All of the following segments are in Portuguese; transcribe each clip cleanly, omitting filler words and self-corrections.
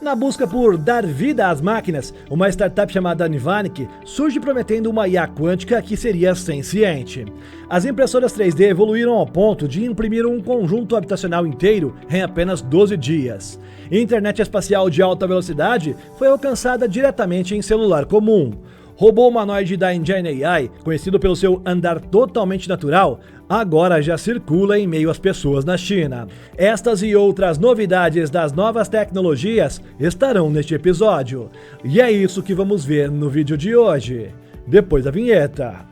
Na busca por dar vida às máquinas, uma startup chamada Nivanic surge prometendo uma IA quântica que seria senciente. As impressoras 3D evoluíram ao ponto de imprimir um conjunto habitacional inteiro em apenas 12 dias. A internet espacial de alta velocidade foi alcançada diretamente em celular comum. Robô humanoide da Engine AI, conhecido pelo seu andar totalmente natural, agora já circula em meio às pessoas na China. Estas e outras novidades das novas tecnologias estarão neste episódio. E é isso que vamos ver no vídeo de hoje, depois da vinheta.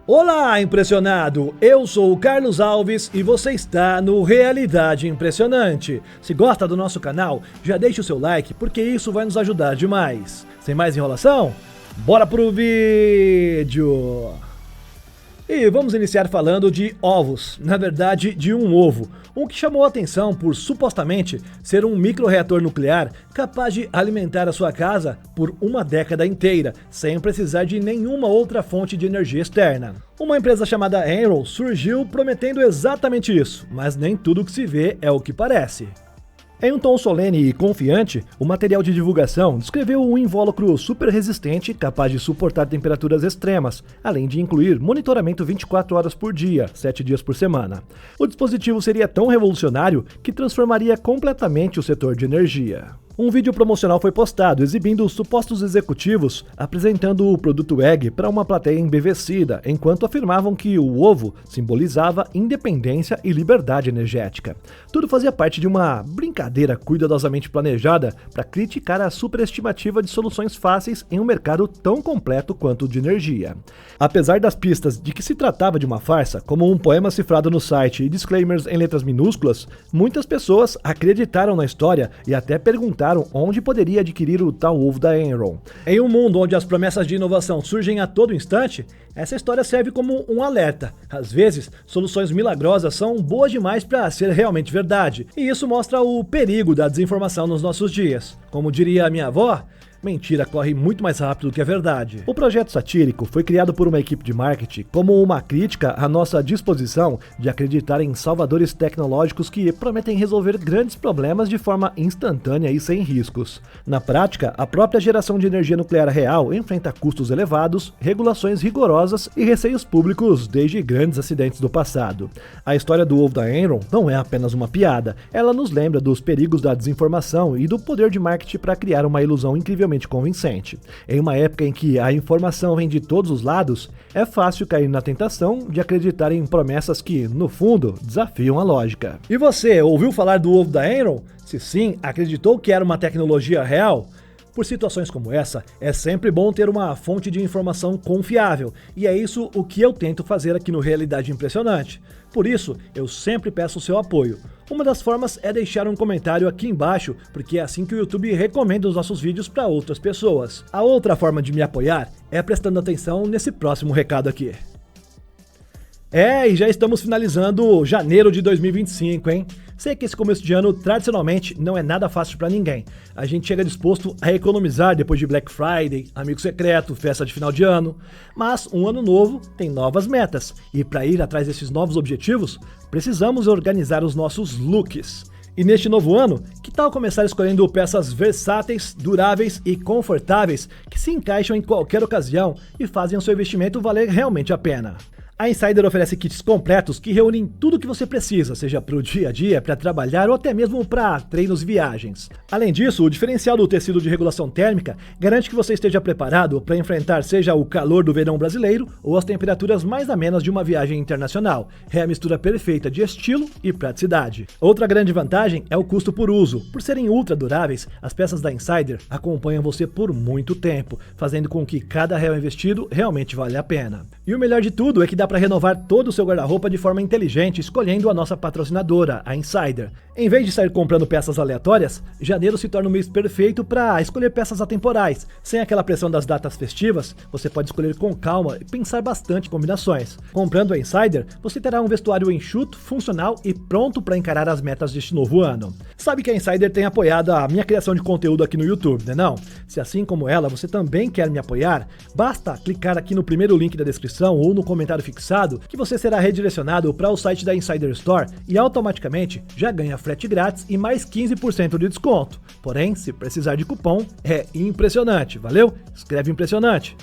Olá, impressionado! Eu sou o Carlos Alves e você está no Realidade Impressionante. Se gosta do nosso canal, já deixe o seu like porque isso vai nos ajudar demais. Sem mais enrolação, bora pro vídeo! E vamos iniciar falando de ovos, na verdade de um ovo, um que chamou a atenção por supostamente ser um micro-reator nuclear capaz de alimentar a sua casa por uma década inteira, sem precisar de nenhuma outra fonte de energia externa. Uma empresa chamada Enron surgiu prometendo exatamente isso, mas nem tudo que se vê é o que parece. Em um tom solene e confiante, o material de divulgação descreveu um invólucro super resistente capaz de suportar temperaturas extremas, além de incluir monitoramento 24 horas por dia, 7 dias por semana. O dispositivo seria tão revolucionário que transformaria completamente o setor de energia. Um vídeo promocional foi postado exibindo os supostos executivos apresentando o produto Egg para uma plateia embevecida, enquanto afirmavam que o ovo simbolizava independência e liberdade energética. Tudo fazia parte de uma brincadeira cuidadosamente planejada para criticar a superestimativa de soluções fáceis em um mercado tão completo quanto o de energia. Apesar das pistas de que se tratava de uma farsa, como um poema cifrado no site e disclaimers em letras minúsculas, muitas pessoas acreditaram na história e até perguntaram onde poderia adquirir o tal ovo da Enron. Em um mundo onde as promessas de inovação surgem a todo instante, essa história serve como um alerta. Às vezes, soluções milagrosas são boas demais para ser realmente verdade, e isso mostra o perigo da desinformação nos nossos dias. Como diria a minha avó, mentira corre muito mais rápido do que a verdade. O projeto satírico foi criado por uma equipe de marketing como uma crítica à nossa disposição de acreditar em salvadores tecnológicos que prometem resolver grandes problemas de forma instantânea e sem riscos. Na prática, a própria geração de energia nuclear real enfrenta custos elevados, regulações rigorosas e receios públicos desde grandes acidentes do passado. A história do ovo da Enron não é apenas uma piada, ela nos lembra dos perigos da desinformação e do poder de marketing para criar uma ilusão incrivelmente convincente. Em uma época em que a informação vem de todos os lados, é fácil cair na tentação de acreditar em promessas que, no fundo, desafiam a lógica. E você, ouviu falar do ovo da Enron? Se sim, acreditou que era uma tecnologia real? Por situações como essa, é sempre bom ter uma fonte de informação confiável, e é isso o que eu tento fazer aqui no Realidade Impressionante. Por isso, eu sempre peço o seu apoio. Uma das formas é deixar um comentário aqui embaixo, porque é assim que o YouTube recomenda os nossos vídeos para outras pessoas. A outra forma de me apoiar é prestando atenção nesse próximo recado aqui. E já estamos finalizando janeiro de 2025, hein? Sei que esse começo de ano, tradicionalmente, não é nada fácil pra ninguém. A gente chega disposto a economizar depois de Black Friday, amigo secreto, festa de final de ano. Mas um ano novo tem novas metas. E para ir atrás desses novos objetivos, precisamos organizar os nossos looks. E neste novo ano, que tal começar escolhendo peças versáteis, duráveis e confortáveis que se encaixam em qualquer ocasião e fazem o seu investimento valer realmente a pena? A Insider oferece kits completos que reúnem tudo o que você precisa, seja para o dia a dia, para trabalhar ou até mesmo para treinos e viagens. Além disso, o diferencial do tecido de regulação térmica garante que você esteja preparado para enfrentar seja o calor do verão brasileiro ou as temperaturas mais amenas de uma viagem internacional. É a mistura perfeita de estilo e praticidade. Outra grande vantagem é o custo por uso. Por serem ultra duráveis, as peças da Insider acompanham você por muito tempo, fazendo com que cada real investido realmente vale a pena. E o melhor de tudo é que dá para renovar todo o seu guarda-roupa de forma inteligente, escolhendo a nossa patrocinadora, a Insider. Em vez de sair comprando peças aleatórias, janeiro se torna o mês perfeito para escolher peças atemporais. Sem aquela pressão das datas festivas, você pode escolher com calma e pensar bastante em combinações. Comprando a Insider, você terá um vestuário enxuto, funcional e pronto para encarar as metas deste novo ano. Sabe que a Insider tem apoiado a minha criação de conteúdo aqui no YouTube, né não? Se assim como ela, você também quer me apoiar, basta clicar aqui no primeiro link da descrição ou no comentário fixado fixado que você será redirecionado para o site da Insider Store e automaticamente já ganha frete grátis e mais 15% de desconto. Porém, se precisar de cupom, é impressionante, valeu? Escreve impressionante.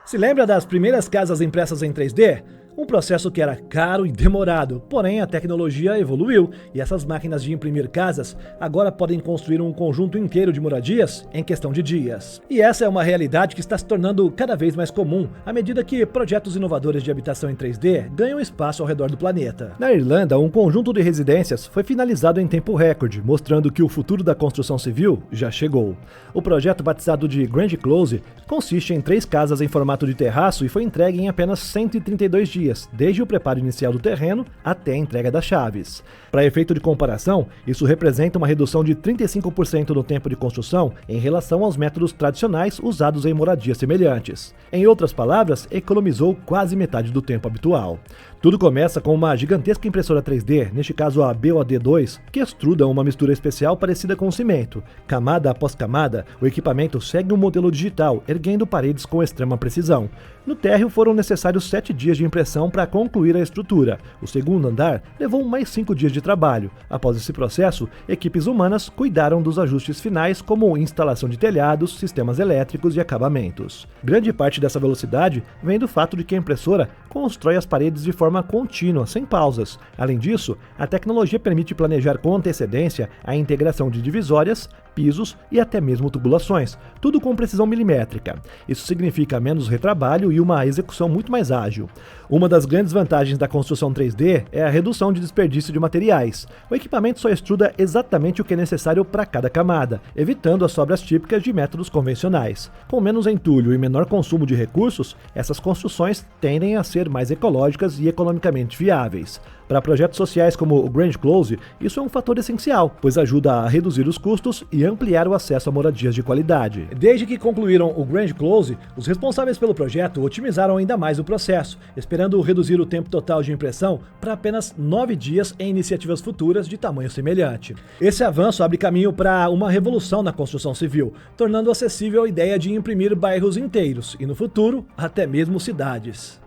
Se lembra das primeiras casas impressas em 3D? Um processo que era caro e demorado, porém a tecnologia evoluiu e essas máquinas de imprimir casas agora podem construir um conjunto inteiro de moradias em questão de dias. E essa é uma realidade que está se tornando cada vez mais comum à medida que projetos inovadores de habitação em 3D ganham espaço ao redor do planeta. Na Irlanda, um conjunto de residências foi finalizado em tempo recorde, mostrando que o futuro da construção civil já chegou. O projeto, batizado de Grand Close, consiste em 3 casas em formato de terraço e foi entregue em apenas 132 dias, desde o preparo inicial do terreno até a entrega das chaves. Para efeito de comparação, isso representa uma redução de 35% no tempo de construção em relação aos métodos tradicionais usados em moradias semelhantes. Em outras palavras, economizou quase metade do tempo habitual. Tudo começa com uma gigantesca impressora 3D, neste caso a BOD2, que extruda uma mistura especial parecida com cimento. Camada após camada, o equipamento segue um modelo digital, erguendo paredes com extrema precisão. No térreo foram necessários 7 dias de impressão para concluir a estrutura. O segundo andar levou mais 5 dias de trabalho. Após esse processo, equipes humanas cuidaram dos ajustes finais, como instalação de telhados, sistemas elétricos e acabamentos. Grande parte dessa velocidade vem do fato de que a impressora constrói as paredes de forma contínua, sem pausas. Além disso, a tecnologia permite planejar com antecedência a integração de divisórias, pisos e até mesmo tubulações, tudo com precisão milimétrica. Isso significa menos retrabalho e uma execução muito mais ágil. Uma das grandes vantagens da construção 3D é a redução de desperdício de materiais. O equipamento só extruda exatamente o que é necessário para cada camada, evitando as sobras típicas de métodos convencionais. Com menos entulho e menor consumo de recursos, essas construções tendem a ser mais ecológicas e economicamente viáveis. Para projetos sociais como o Grand Close, isso é um fator essencial, pois ajuda a reduzir os custos e ampliar o acesso a moradias de qualidade. Desde que concluíram o Grand Close, os responsáveis pelo projeto otimizaram ainda mais o processo, esperando reduzir o tempo total de impressão para apenas 9 dias em iniciativas futuras de tamanho semelhante. Esse avanço abre caminho para uma revolução na construção civil, tornando acessível a ideia de imprimir bairros inteiros e, no futuro, até mesmo cidades.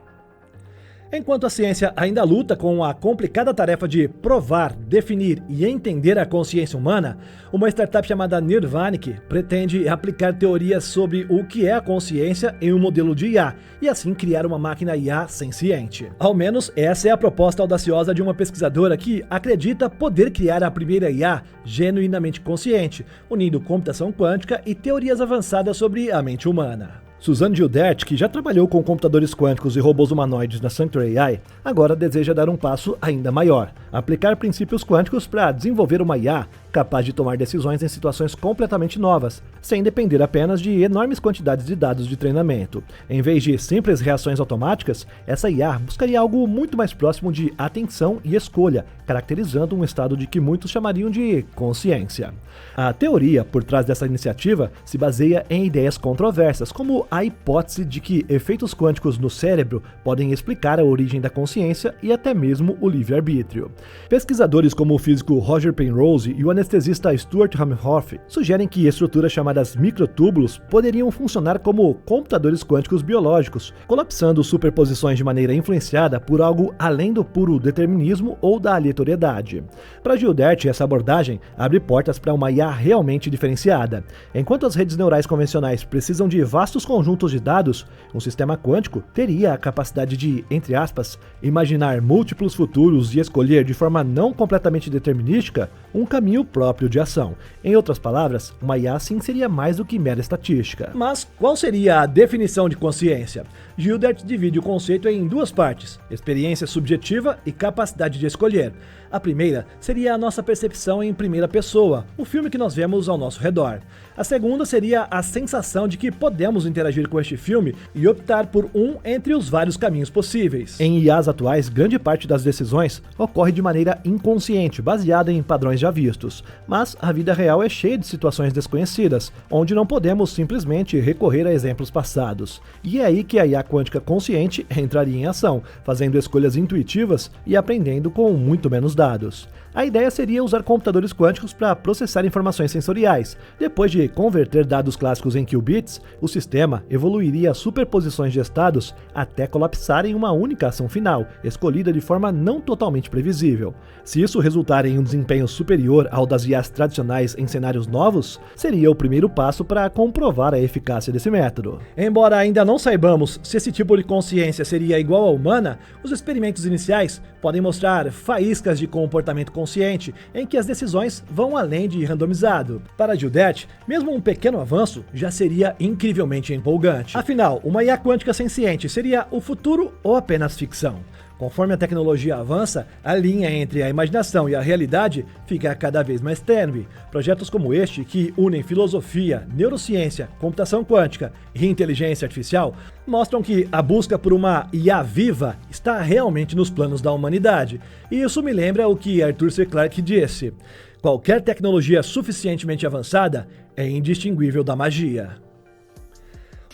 Enquanto a ciência ainda luta com a complicada tarefa de provar, definir e entender a consciência humana, uma startup chamada Nirvanic pretende aplicar teorias sobre o que é a consciência em um modelo de IA e assim criar uma máquina IA senciente. Ao menos essa é a proposta audaciosa de uma pesquisadora que acredita poder criar a primeira IA genuinamente consciente, unindo computação quântica e teorias avançadas sobre a mente humana. Suzanne Gildert, que já trabalhou com computadores quânticos e robôs humanoides na Sanctuary AI, agora deseja dar um passo ainda maior, aplicar princípios quânticos para desenvolver uma IA capaz de tomar decisões em situações completamente novas, sem depender apenas de enormes quantidades de dados de treinamento. Em vez de simples reações automáticas, essa IA buscaria algo muito mais próximo de atenção e escolha, caracterizando um estado de que muitos chamariam de consciência. A teoria por trás dessa iniciativa se baseia em ideias controversas, como a hipótese de que efeitos quânticos no cérebro podem explicar a origem da consciência e até mesmo o livre-arbítrio. Pesquisadores como o físico Roger Penrose e o anestesista Stuart Hameroff sugerem que estruturas chamadas microtúbulos poderiam funcionar como computadores quânticos biológicos, colapsando superposições de maneira influenciada por algo além do puro determinismo ou da aleatoriedade. Para Gildert, essa abordagem abre portas para uma IA realmente diferenciada. Enquanto as redes neurais convencionais precisam de vastos conjuntos de dados, um sistema quântico teria a capacidade de, entre aspas, imaginar múltiplos futuros e escolher de forma não completamente determinística um caminho próprio de ação. Em outras palavras, uma IA sim seria mais do que mera estatística. Mas qual seria a definição de consciência? Gildert divide o conceito em 2 partes: experiência subjetiva e capacidade de escolher. A primeira seria a nossa percepção em primeira pessoa, o filme que nós vemos ao nosso redor. A segunda seria a sensação de que podemos interagir com este filme e optar por um entre os vários caminhos possíveis. Em IAs atuais, grande parte das decisões ocorre de maneira inconsciente, baseada em padrões já vistos. mas a vida real é cheia de situações desconhecidas, onde não podemos simplesmente recorrer a exemplos passados. E é aí que a IA quântica consciente entraria em ação, fazendo escolhas intuitivas e aprendendo com muito menos dados. A ideia seria usar computadores quânticos para processar informações sensoriais. Depois de converter dados clássicos em qubits, o sistema evoluiria a superposições de estados até colapsar em uma única ação final, escolhida de forma não totalmente previsível. Se isso resultar em um desempenho superior ao das IAs tradicionais em cenários novos, seria o primeiro passo para comprovar a eficácia desse método. Embora ainda não saibamos se esse tipo de consciência seria igual à humana, os experimentos iniciais podem mostrar faíscas de comportamento consciente em que as decisões vão além de randomizado. Para Gilded, mesmo um pequeno avanço já seria incrivelmente empolgante. Afinal, uma IA quântica senciente seria o futuro ou apenas ficção? Conforme a tecnologia avança, a linha entre a imaginação e a realidade fica cada vez mais tênue. Projetos como este, que unem filosofia, neurociência, computação quântica e inteligência artificial, mostram que a busca por uma IA viva está realmente nos planos da humanidade. E isso me lembra o que Arthur C. Clarke disse: qualquer tecnologia suficientemente avançada é indistinguível da magia.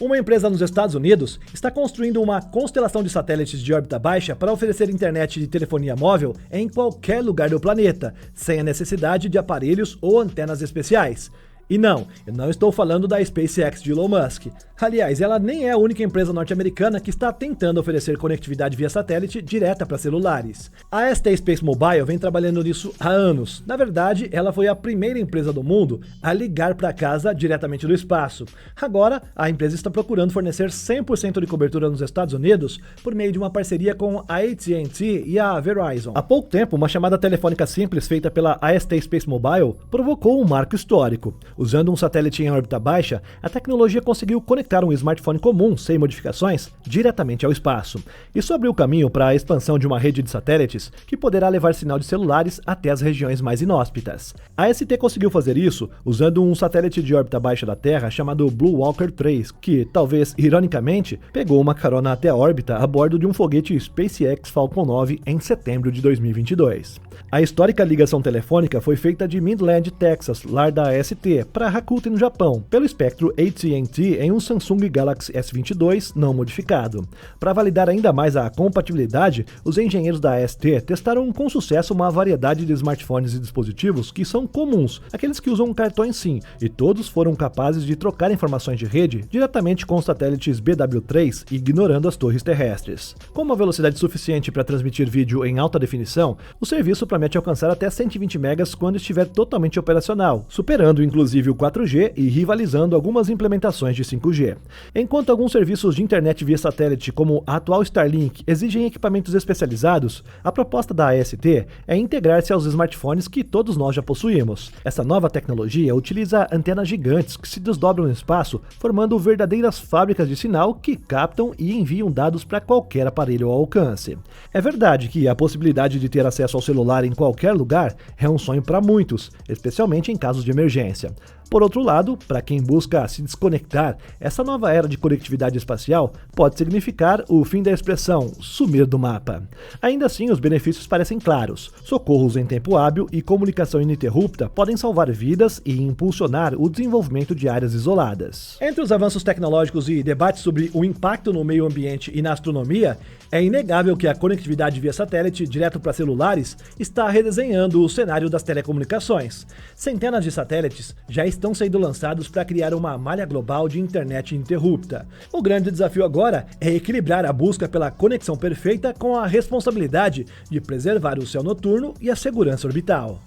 Uma empresa nos Estados Unidos está construindo uma constelação de satélites de órbita baixa para oferecer internet de telefonia móvel em qualquer lugar do planeta, sem a necessidade de aparelhos ou antenas especiais. E não, eu não estou falando da SpaceX de Elon Musk. Aliás, ela nem é a única empresa norte-americana que está tentando oferecer conectividade via satélite direta para celulares. A ST Space Mobile vem trabalhando nisso há anos. Na verdade, ela foi a primeira empresa do mundo a ligar para casa diretamente do espaço. Agora, a empresa está procurando fornecer 100% de cobertura nos Estados Unidos por meio de uma parceria com a AT&T e a Verizon. Há pouco tempo, uma chamada telefônica simples feita pela AST Space Mobile provocou um marco histórico. Usando um satélite em órbita baixa, a tecnologia conseguiu conectar um smartphone comum, sem modificações, diretamente ao espaço. Isso abriu caminho para a expansão de uma rede de satélites que poderá levar sinal de celulares até as regiões mais inóspitas. A ST conseguiu fazer isso usando um satélite de órbita baixa da Terra chamado Blue Walker 3, que, talvez ironicamente, pegou uma carona até a órbita a bordo de um foguete SpaceX Falcon 9 em setembro de 2022. A histórica ligação telefônica foi feita de Midland, Texas, lar da ST, para Rakuten, no Japão, pelo espectro AT&T em um Samsung Galaxy S22 não modificado. Para validar ainda mais a compatibilidade, os engenheiros da ST testaram com sucesso uma variedade de smartphones e dispositivos que são comuns, aqueles que usam cartões SIM, e todos foram capazes de trocar informações de rede diretamente com os satélites BW3, ignorando as torres terrestres. Com uma velocidade suficiente para transmitir vídeo em alta definição, o serviço promete alcançar até 120 megas quando estiver totalmente operacional, superando inclusive o 4G e rivalizando algumas implementações de 5G. Enquanto alguns serviços de internet via satélite, como a atual Starlink, exigem equipamentos especializados, a proposta da AST é integrar-se aos smartphones que todos nós já possuímos. Essa nova tecnologia utiliza antenas gigantes que se desdobram no espaço, formando verdadeiras fábricas de sinal que captam e enviam dados para qualquer aparelho ao alcance. É verdade que a possibilidade de ter acesso ao celular em qualquer lugar é um sonho para muitos, especialmente em casos de emergência. Por outro lado, para quem busca se desconectar, essa nova era de conectividade espacial pode significar o fim da expressão sumir do mapa. Ainda assim, os benefícios parecem claros. Socorros em tempo hábil e comunicação ininterrupta podem salvar vidas e impulsionar o desenvolvimento de áreas isoladas. Entre os avanços tecnológicos e debates sobre o impacto no meio ambiente e na astronomia, é inegável que a conectividade via satélite direto para celulares está redesenhando o cenário das telecomunicações. Centenas de satélites já estão sendo lançados para criar uma malha global de internet ininterrupta. O grande desafio agora é equilibrar a busca pela conexão perfeita com a responsabilidade de preservar o céu noturno e a segurança orbital.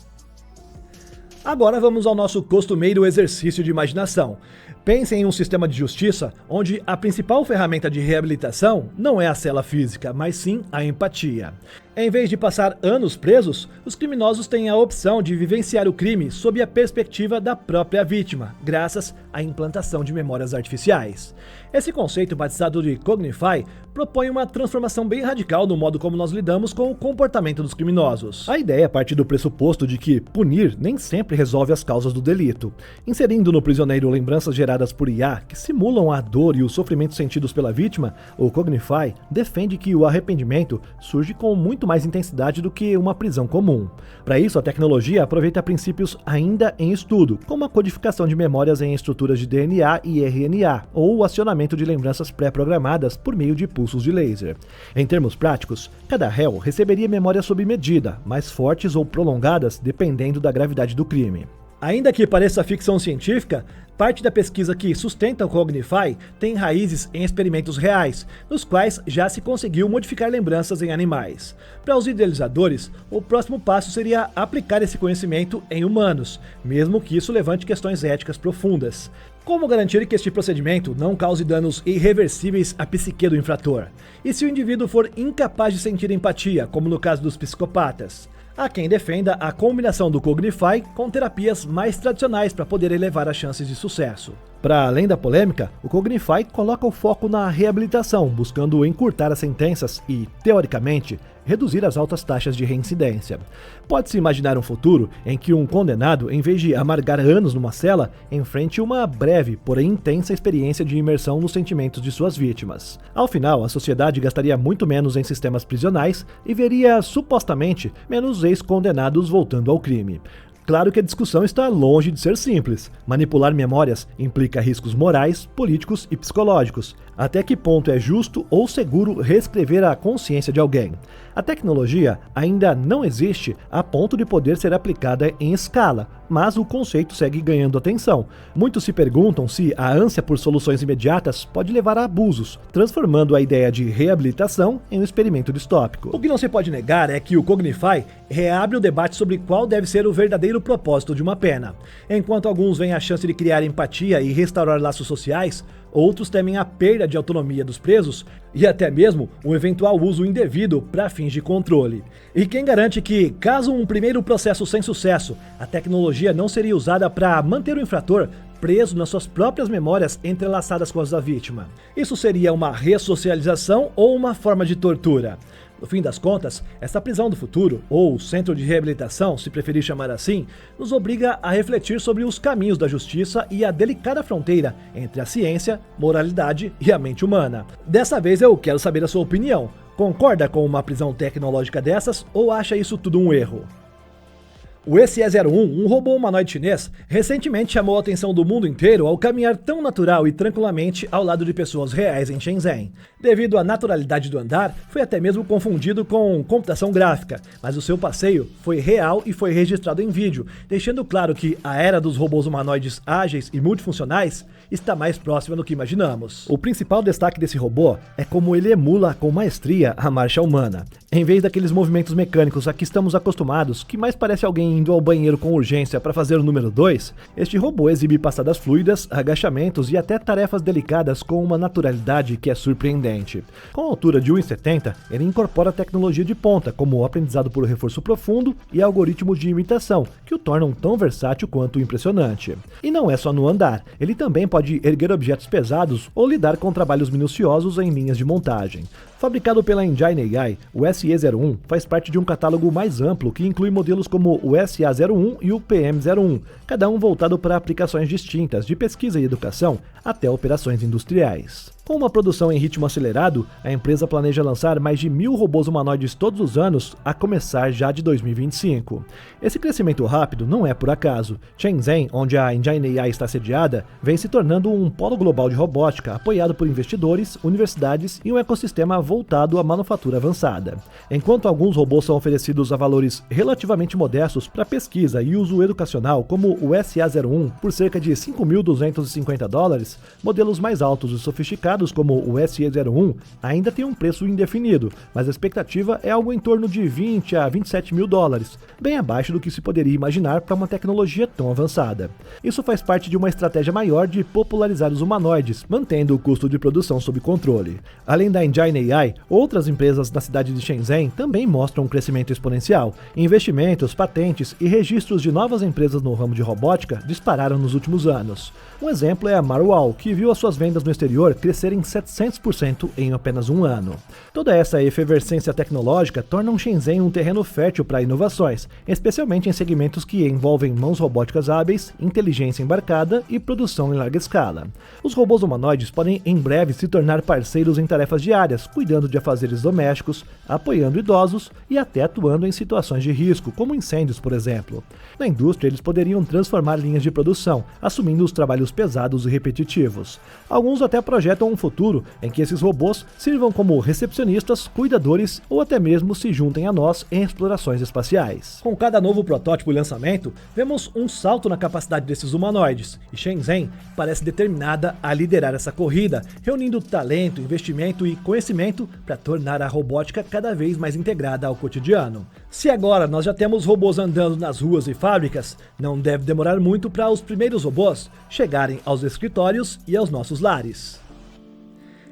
Agora vamos ao nosso costumeiro exercício de imaginação. Pense em um sistema de justiça onde a principal ferramenta de reabilitação não é a cela física, mas sim a empatia. Em vez de passar anos presos, os criminosos têm a opção de vivenciar o crime sob a perspectiva da própria vítima, graças à implantação de memórias artificiais. Esse conceito, batizado de Cognify, propõe uma transformação bem radical no modo como nós lidamos com o comportamento dos criminosos. A ideia parte do pressuposto de que punir nem sempre resolve as causas do delito. Inserindo no prisioneiro lembranças gerais geradas por IA que simulam a dor e os sofrimentos sentidos pela vítima, o Cognify defende que o arrependimento surge com muito mais intensidade do que uma prisão comum. Para isso, a tecnologia aproveita princípios ainda em estudo, como a codificação de memórias em estruturas de DNA e RNA, ou o acionamento de lembranças pré-programadas por meio de pulsos de laser. Em termos práticos, cada réu receberia memórias sob medida, mais fortes ou prolongadas dependendo da gravidade do crime. Ainda que pareça ficção científica, parte da pesquisa que sustenta o Cognify tem raízes em experimentos reais, nos quais já se conseguiu modificar lembranças em animais. Para os idealizadores, o próximo passo seria aplicar esse conhecimento em humanos, mesmo que isso levante questões éticas profundas. Como garantir que este procedimento não cause danos irreversíveis à psique do infrator? E se o indivíduo for incapaz de sentir empatia, como no caso dos psicopatas? Há quem defenda a combinação do Cognify com terapias mais tradicionais para poder elevar as chances de sucesso. Para além da polêmica, o Cognify coloca o foco na reabilitação, buscando encurtar as sentenças e, teoricamente, reduzir as altas taxas de reincidência. Pode-se imaginar um futuro em que um condenado, em vez de amargar anos numa cela, enfrente uma breve, porém intensa experiência de imersão nos sentimentos de suas vítimas. Ao final, a sociedade gastaria muito menos em sistemas prisionais e veria, supostamente, menos ex-condenados voltando ao crime. Claro que a discussão está longe de ser simples. Manipular memórias implica riscos morais, políticos e psicológicos. Até que ponto é justo ou seguro reescrever a consciência de alguém? A tecnologia ainda não existe a ponto de poder ser aplicada em escala, mas o conceito segue ganhando atenção. Muitos se perguntam se a ânsia por soluções imediatas pode levar a abusos, transformando a ideia de reabilitação em um experimento distópico. O que não se pode negar é que o Cognify reabre o debate sobre qual deve ser o verdadeiro propósito de uma pena. Enquanto alguns veem a chance de criar empatia e restaurar laços sociais, outros temem a perda de autonomia dos presos e até mesmo um eventual uso indevido para fins de controle. E quem garante que, caso um primeiro processo sem sucesso, a tecnologia não seria usada para manter o infrator preso nas suas próprias memórias entrelaçadas com as da vítima? Isso seria uma ressocialização ou uma forma de tortura? No fim das contas, essa prisão do futuro, ou centro de reabilitação, se preferir chamar assim, nos obriga a refletir sobre os caminhos da justiça e a delicada fronteira entre a ciência, moralidade e a mente humana. Dessa vez eu quero saber a sua opinião. Concorda com uma prisão tecnológica dessas ou acha isso tudo um erro? O SE-01, um robô humanoide chinês, recentemente chamou a atenção do mundo inteiro ao caminhar tão natural e tranquilamente ao lado de pessoas reais em Shenzhen. Devido à naturalidade do andar, foi até mesmo confundido com computação gráfica, mas o seu passeio foi real e foi registrado em vídeo, deixando claro que a era dos robôs humanoides ágeis e multifuncionais está mais próxima do que imaginamos. O principal destaque desse robô é como ele emula com maestria a marcha humana. Em vez daqueles movimentos mecânicos a que estamos acostumados, que mais parece alguém indo ao banheiro com urgência para fazer o número 2, este robô exibe passadas fluidas, agachamentos e até tarefas delicadas com uma naturalidade que é surpreendente. Com a altura de 1,70, ele incorpora tecnologia de ponta, como o aprendizado por reforço profundo e algoritmos de imitação, que o tornam tão versátil quanto impressionante. E não é só no andar, ele também pode erguer objetos pesados ou lidar com trabalhos minuciosos em linhas de montagem. Fabricado pela Engine AI, o SE-01 faz parte de um catálogo mais amplo que inclui modelos como o SA-01 e o PM-01, cada um voltado para aplicações distintas, de pesquisa e educação até operações industriais. Com uma produção em ritmo acelerado, a empresa planeja lançar mais de 1.000 robôs humanoides todos os anos, a começar já de 2025. Esse crescimento rápido não é por acaso. Shenzhen, onde a Engine AI está sediada, vem se tornando um polo global de robótica, apoiado por investidores, universidades e um ecossistema voltado à manufatura avançada. Enquanto alguns robôs são oferecidos a valores relativamente modestos para pesquisa e uso educacional, como o SA-01 por cerca de $5.250, modelos mais altos e sofisticados como o SE-01 ainda tem um preço indefinido, mas a expectativa é algo em torno de $20 a $27 mil, bem abaixo do que se poderia imaginar para uma tecnologia tão avançada. Isso faz parte de uma estratégia maior de popularizar os humanoides, mantendo o custo de produção sob controle. Além da Engine AI, outras empresas na cidade de Shenzhen também mostram um crescimento exponencial. Investimentos, patentes e registros de novas empresas no ramo de robótica dispararam nos últimos anos. Um exemplo é a Marwell, que viu as suas vendas no exterior crescer crescer em 700% em apenas um ano. Toda essa efervescência tecnológica torna Shenzhen um terreno fértil para inovações, especialmente em segmentos que envolvem mãos robóticas hábeis, inteligência embarcada e produção em larga escala. Os robôs humanoides podem em breve se tornar parceiros em tarefas diárias, cuidando de afazeres domésticos, apoiando idosos e até atuando em situações de risco, como incêndios, por exemplo. Na indústria, eles poderiam transformar linhas de produção, assumindo os trabalhos pesados e repetitivos. Alguns até projetam um futuro em que esses robôs sirvam como recepcionistas, cuidadores ou até mesmo se juntem a nós em explorações espaciais. Com cada novo protótipo e lançamento, vemos um salto na capacidade desses humanoides, e Shenzhen parece determinada a liderar essa corrida, reunindo talento, investimento e conhecimento para tornar a robótica cada vez mais integrada ao cotidiano. Se agora nós já temos robôs andando nas ruas e fábricas, não deve demorar muito para os primeiros robôs chegarem aos escritórios e aos nossos lares.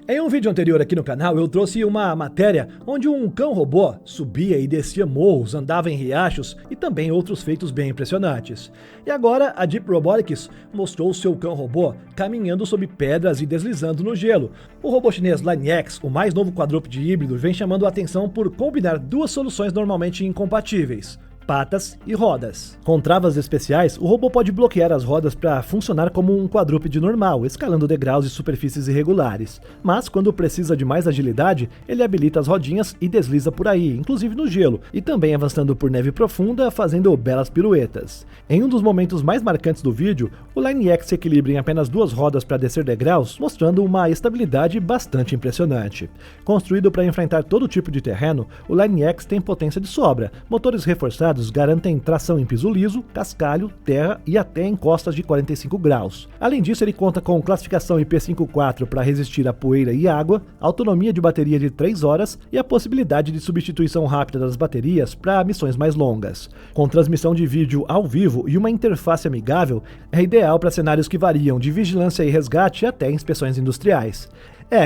Em um vídeo anterior aqui no canal eu trouxe uma matéria onde um cão-robô subia e descia morros, andava em riachos e também outros feitos bem impressionantes. E agora a Deep Robotics mostrou seu cão-robô caminhando sob pedras e deslizando no gelo. O robô chinês LineX, o mais novo quadrúpede híbrido, vem chamando a atenção por combinar duas soluções normalmente incompatíveis: patas e rodas. Com travas especiais, o robô pode bloquear as rodas para funcionar como um quadrúpede normal, escalando degraus e superfícies irregulares. Mas, quando precisa de mais agilidade, ele habilita as rodinhas e desliza por aí, inclusive no gelo, e também avançando por neve profunda, fazendo belas piruetas. Em um dos momentos mais marcantes do vídeo, o LineX se equilibra em apenas duas rodas para descer degraus, mostrando uma estabilidade bastante impressionante. Construído para enfrentar todo tipo de terreno, o LineX tem potência de sobra, motores reforçados garantem tração em piso liso, cascalho, terra e até em costas de 45 graus. Além disso, ele conta com classificação IP54 para resistir a poeira e água, autonomia de bateria de 3 horas e a possibilidade de substituição rápida das baterias para missões mais longas. Com transmissão de vídeo ao vivo e uma interface amigável, é ideal para cenários que variam de vigilância e resgate até inspeções industriais.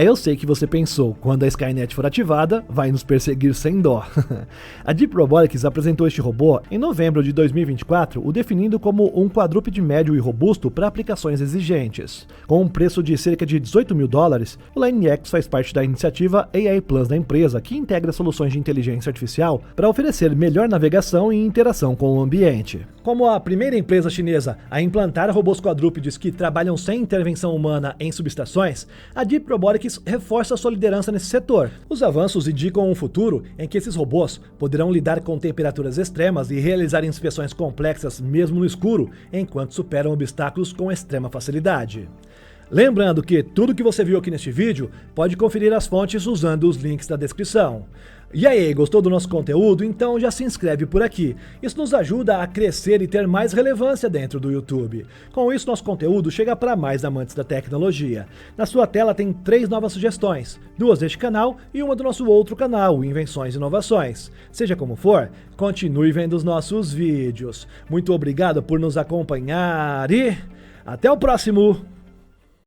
Eu sei que você pensou, quando a Skynet for ativada, vai nos perseguir sem dó. A Deep Robotics apresentou este robô em novembro de 2024, o definindo como um quadrúpede médio e robusto para aplicações exigentes. Com um preço de cerca de $18 mil, o LineX faz parte da iniciativa AI Plus da empresa, que integra soluções de inteligência artificial para oferecer melhor navegação e interação com o ambiente. Como a primeira empresa chinesa a implantar robôs quadrúpedes que trabalham sem intervenção humana em subestações, a Deep Robotics reforça sua liderança nesse setor. Os avanços indicam um futuro em que esses robôs poderão lidar com temperaturas extremas e realizar inspeções complexas mesmo no escuro, enquanto superam obstáculos com extrema facilidade. Lembrando que tudo que você viu aqui neste vídeo pode conferir as fontes usando os links da descrição. E aí, gostou do nosso conteúdo? Então já se inscreve por aqui. Isso nos ajuda a crescer e ter mais relevância dentro do YouTube. Com isso, nosso conteúdo chega para mais amantes da tecnologia. Na sua tela tem 3 novas sugestões, 2 deste canal e uma do nosso outro canal, Invenções e Inovações. Seja como for, continue vendo os nossos vídeos. Muito obrigado por nos acompanhar e até o próximo!